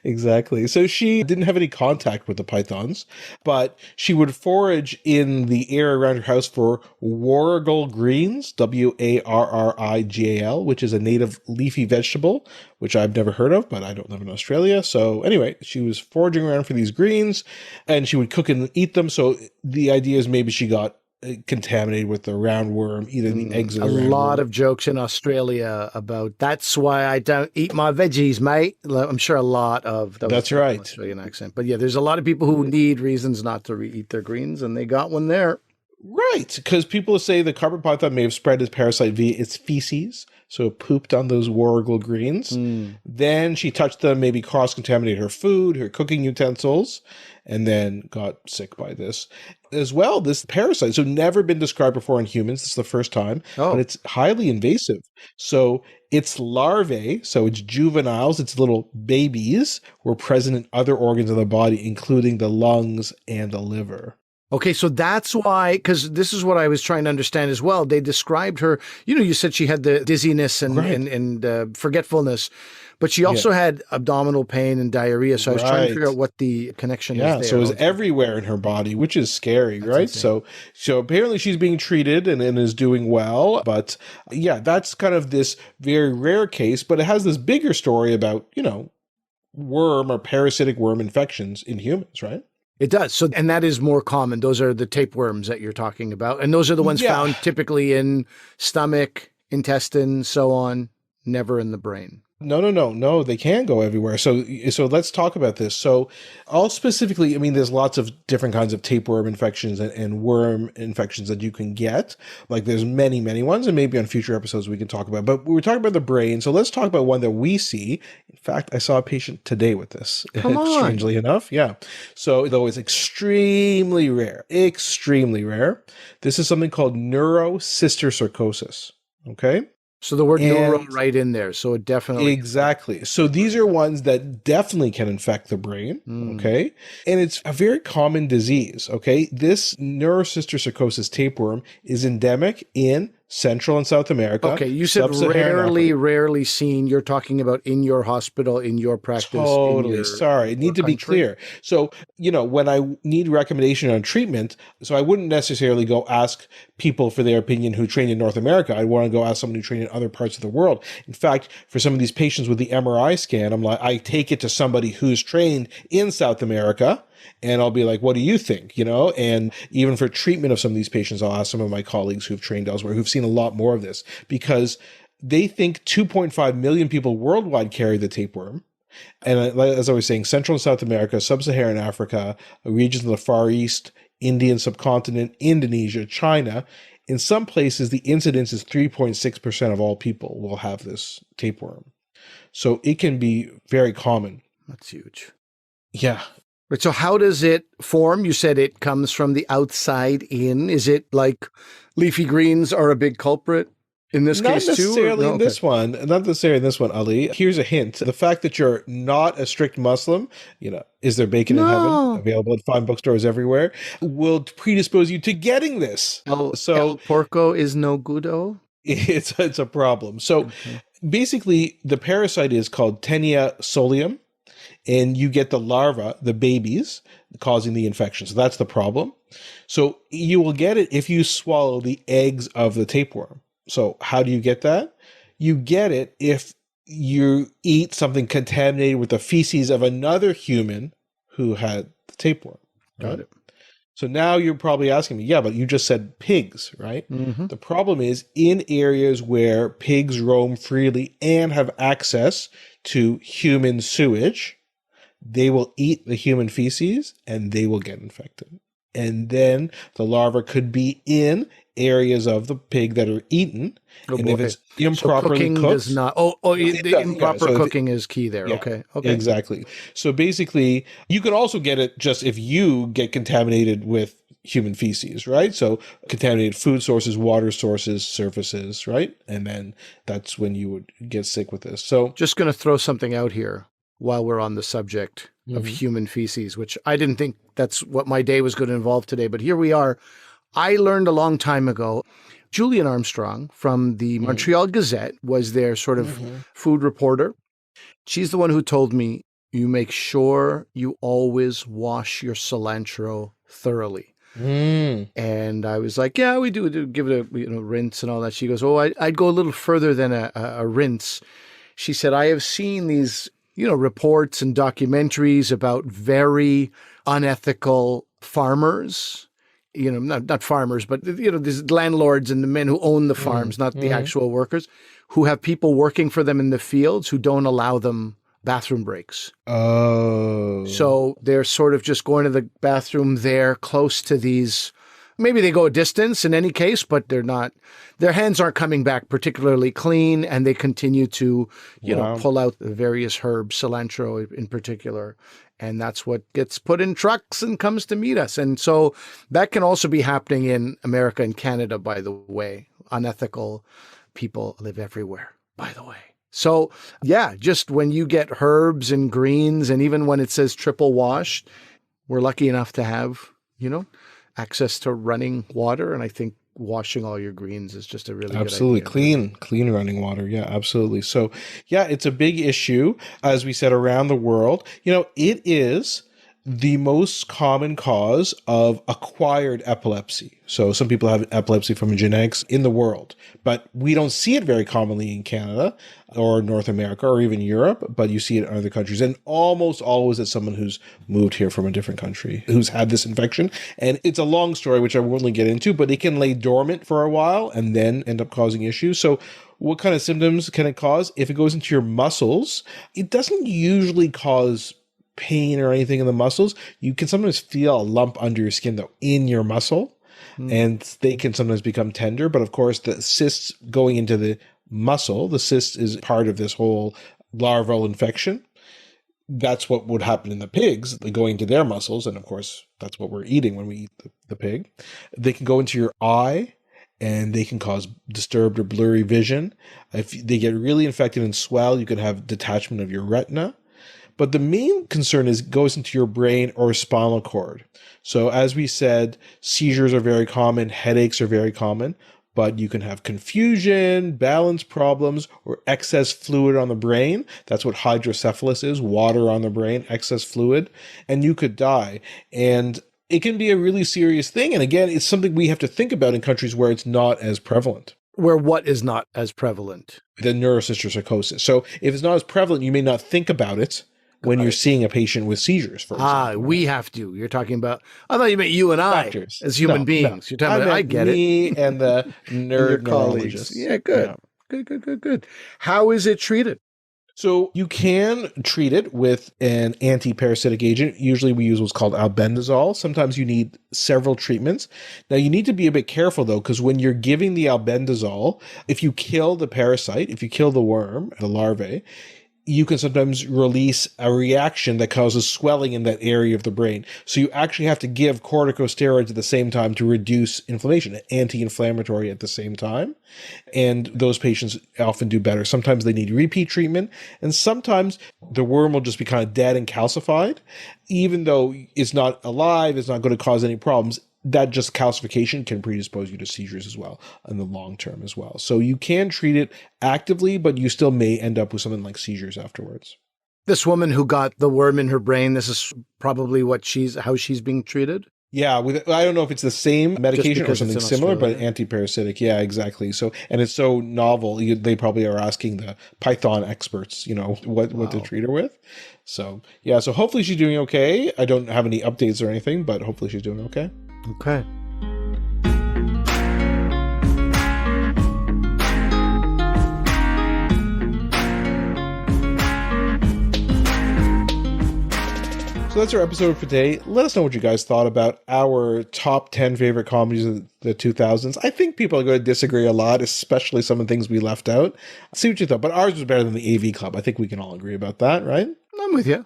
Exactly. So she didn't have any contact with the pythons, but she would forage in the area around her house for warrigal greens, Warrigal, which is a native leafy vegetable, which I've never heard of, but I don't live in Australia. So anyway, she was foraging around for these greens and she would cook and eat them. So the idea is maybe she got contaminated with the roundworm, eating the eggs of the roundworm. A lot of jokes in Australia about that's why I don't eat my veggies, mate. I'm sure a lot of that's right Australian accent, but yeah, there's a lot of people who need reasons not to eat their greens, and they got one there. Right, because people say the carpet python may have spread its parasite via its feces, so it pooped on those warrigal greens. Then she touched them, maybe cross-contaminated her food, her cooking utensils, and then got sick by this. As well, this parasite, so never been described before in humans, this is the first time, but it's highly invasive. So its larvae, so its juveniles, its little babies, were present in other organs of the body, including the lungs and the liver. Okay, so that's why, because this is what I was trying to understand as well. They described her, you said she had the dizziness and forgetfulness, but she also had abdominal pain and diarrhea. So I was trying to figure out what the connection is there. So it was everywhere in her body, which is scary, right? Insane. So apparently she's being treated and is doing well. But yeah, that's kind of this very rare case, but it has this bigger story about, worm or parasitic worm infections in humans, right? It does. So, and that is more common. Those are the tapeworms that you're talking about. And those are the ones found typically in stomach, intestine, so on, never in the brain. No, they can go everywhere. So let's talk about this. So all specifically, there's lots of different kinds of tapeworm infections and worm infections that you can get. Like there's many, many ones, and maybe on future episodes we can talk about. But we're talking about the brain. So let's talk about one that we see. In fact, I saw a patient today with this. Come on. Strangely enough. Yeah. So though it's extremely rare, this is something called neurocysticercosis. Okay. So the word neuro right in there. So it definitely. Exactly. So these are ones that definitely can infect the brain. Okay. And it's a very common disease. Okay. This neurocysticercosis tapeworm is endemic in Central and South America. Okay, you said rarely seen. You're talking about in your hospital, in your practice. Totally. Sorry. I need to be clear. So, when I need recommendation on treatment, so I wouldn't necessarily go ask people for their opinion who trained in North America. I'd want to go ask someone who trained in other parts of the world. In fact, for some of these patients with the MRI scan, I take it to somebody who's trained in South America. And I'll be like, what do you think? And even for treatment of some of these patients, I'll ask some of my colleagues who've trained elsewhere, who've seen a lot more of this, because they think 2.5 million people worldwide carry the tapeworm. And as I was saying, Central and South America, Sub-Saharan Africa, regions of the Far East, Indian subcontinent, Indonesia, China. In some places, the incidence is 3.6% of all people will have this tapeworm. So it can be very common. That's huge. Yeah. But so how does it form? You said it comes from the outside in. Is it like leafy greens are a big culprit in this case too? Not necessarily in this one. Not necessarily in this one, Ali. Here's a hint. The fact that you're not a strict Muslim, is there bacon in heaven? Available at fine bookstores everywhere, will predispose you to getting this. El porco is no goodo? It's a problem. So basically, the parasite is called Taenia solium. And you get the larva, the babies, causing the infection. So that's the problem. So you will get it if you swallow the eggs of the tapeworm. So how do you get that? You get it if you eat something contaminated with the feces of another human who had the tapeworm. Got it. So now you're probably asking me, yeah, but you just said pigs, right? Mm-hmm. The problem is in areas where pigs roam freely and have access to human sewage, they will eat the human feces and they will get infected. And then the larva could be in areas of the pig that are eaten. And if it's improperly cooked. Does not. The improper cooking is key there. Yeah, okay. Exactly. So basically, you can also get it just if you get contaminated with human feces, right? So contaminated food sources, water sources, surfaces, right? And then that's when you would get sick with this. So just going to throw something out here while we're on the subject of human feces, which I didn't think that's what my day was going to involve today, but here we are. I learned a long time ago, Julian Armstrong from the Montreal Gazette was their sort of food reporter. She's the one who told me, you make sure you always wash your cilantro thoroughly. And I was like, yeah, we do give it a rinse and all that. She goes, I'd go a little further than a rinse. She said, I have seen these reports and documentaries about very unethical farmers, not farmers, but, these landlords and the men who own the farms, not the actual workers, who have people working for them in the fields who don't allow them bathroom breaks. Oh. So they're sort of just going to the bathroom there close to these. Maybe they go a distance in any case, but their hands aren't coming back particularly clean, and they continue to, pull out the various herbs, cilantro in particular, and that's what gets put in trucks and comes to meet us. And so that can also be happening in America and Canada, by the way. Unethical people live everywhere, by the way. So yeah, just when you get herbs and greens, and even when it says triple washed, we're lucky enough to have, access to running water. And I think washing all your greens is just a really absolutely good idea. Clean running water. Yeah, absolutely. So yeah, it's a big issue, as we said, around the world. It is the most common cause of acquired epilepsy. So some people have epilepsy from genetics in the world, but we don't see it very commonly in Canada or North America or even Europe, but you see it in other countries. And almost always it's someone who's moved here from a different country who's had this infection. And it's a long story, which I won't really get into, but it can lay dormant for a while and then end up causing issues. So what kind of symptoms can it cause? If it goes into your muscles, it doesn't usually cause pain or anything in the muscles. You can sometimes feel a lump under your skin, though, in your muscle, and they can sometimes become tender. But of course, the cysts going into the muscle, the cyst is part of this whole larval infection. That's what would happen in the pigs, they go into their muscles. And of course, that's what we're eating when we eat the pig. They can go into your eye, and they can cause disturbed or blurry vision. If they get really infected and swell, you could have detachment of your retina. But the main concern is it goes into your brain or spinal cord. So as we said, seizures are very common, headaches are very common, but you can have confusion, balance problems, or excess fluid on the brain. That's what hydrocephalus is, water on the brain, excess fluid, and you could die. And it can be a really serious thing. And again, it's something we have to think about in countries where it's not as prevalent. Where what is not as prevalent? The neurocysticercosis. So if it's not as prevalent, you may not think about it when you're seeing a patient with seizures, for example. We have to. You're talking about, I thought you meant you and I Doctors. as human beings. No. You're talking about, I get me it. and the neurologists. Yeah, good. Yeah. Good. How is it treated? So you can treat it with an anti-parasitic agent. Usually we use what's called albendazole. Sometimes you need several treatments. Now you need to be a bit careful though, because when you're giving the albendazole, if you kill the parasite, if you kill the worm, the larvae, you can sometimes release a reaction that causes swelling in that area of the brain. So you actually have to give corticosteroids at the same time to reduce inflammation, anti-inflammatory at the same time. And those patients often do better. Sometimes they need repeat treatment, and sometimes the worm will just be kind of dead and calcified. Even though it's not alive, it's not going to cause any problems, that just calcification can predispose you to seizures as well in the long term as well. So you can treat it actively, but you still may end up with something like seizures afterwards. This woman who got the worm in her brain, this is probably how she's being treated? Yeah, I don't know if it's the same medication or something similar, but anti-parasitic. Yeah, exactly. So, and it's so novel, they probably are asking the Python experts, what to treat her with. So, yeah, so hopefully she's doing okay. I don't have any updates or anything, but hopefully she's doing okay. Okay. So that's our episode for today. Let us know what you guys thought about our top 10 favorite comedies of the 2000s. I think people are going to disagree a lot, especially some of the things we left out. See what you thought. But ours was better than the AV Club. I think we can all agree about that, right? I'm with you.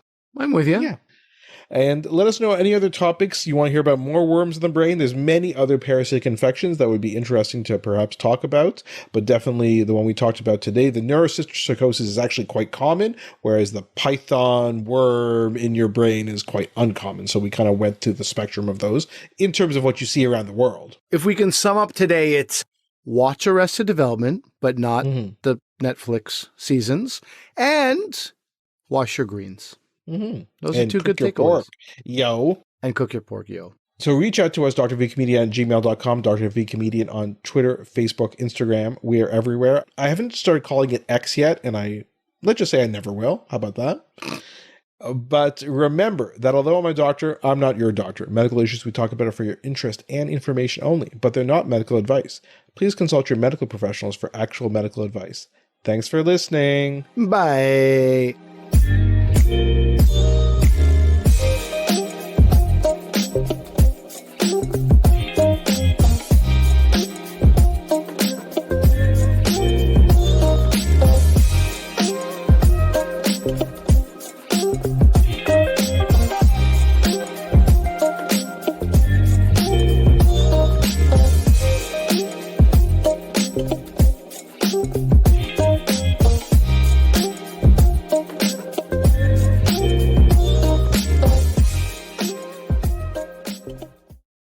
Yeah. And let us know any other topics you want to hear about. More worms in the brain. There's many other parasitic infections that would be interesting to perhaps talk about, but definitely the one we talked about today, the neurocysticercosis, is actually quite common, whereas the python worm in your brain is quite uncommon. So we kind of went to the spectrum of those in terms of what you see around the world. If we can sum up today, it's watch Arrested Development, but not the Netflix seasons, and wash your greens. Those are two good takeaways. Yo. And cook your pork, yo. So reach out to us, drvcomedian@gmail.com, drvcomedian on Twitter, Facebook, Instagram. We are everywhere. I haven't started calling it X yet, and let's just say I never will. How about that? But remember that although I'm a doctor, I'm not your doctor. Medical issues we talk about are for your interest and information only, but they're not medical advice. Please consult your medical professionals for actual medical advice. Thanks for listening. Bye.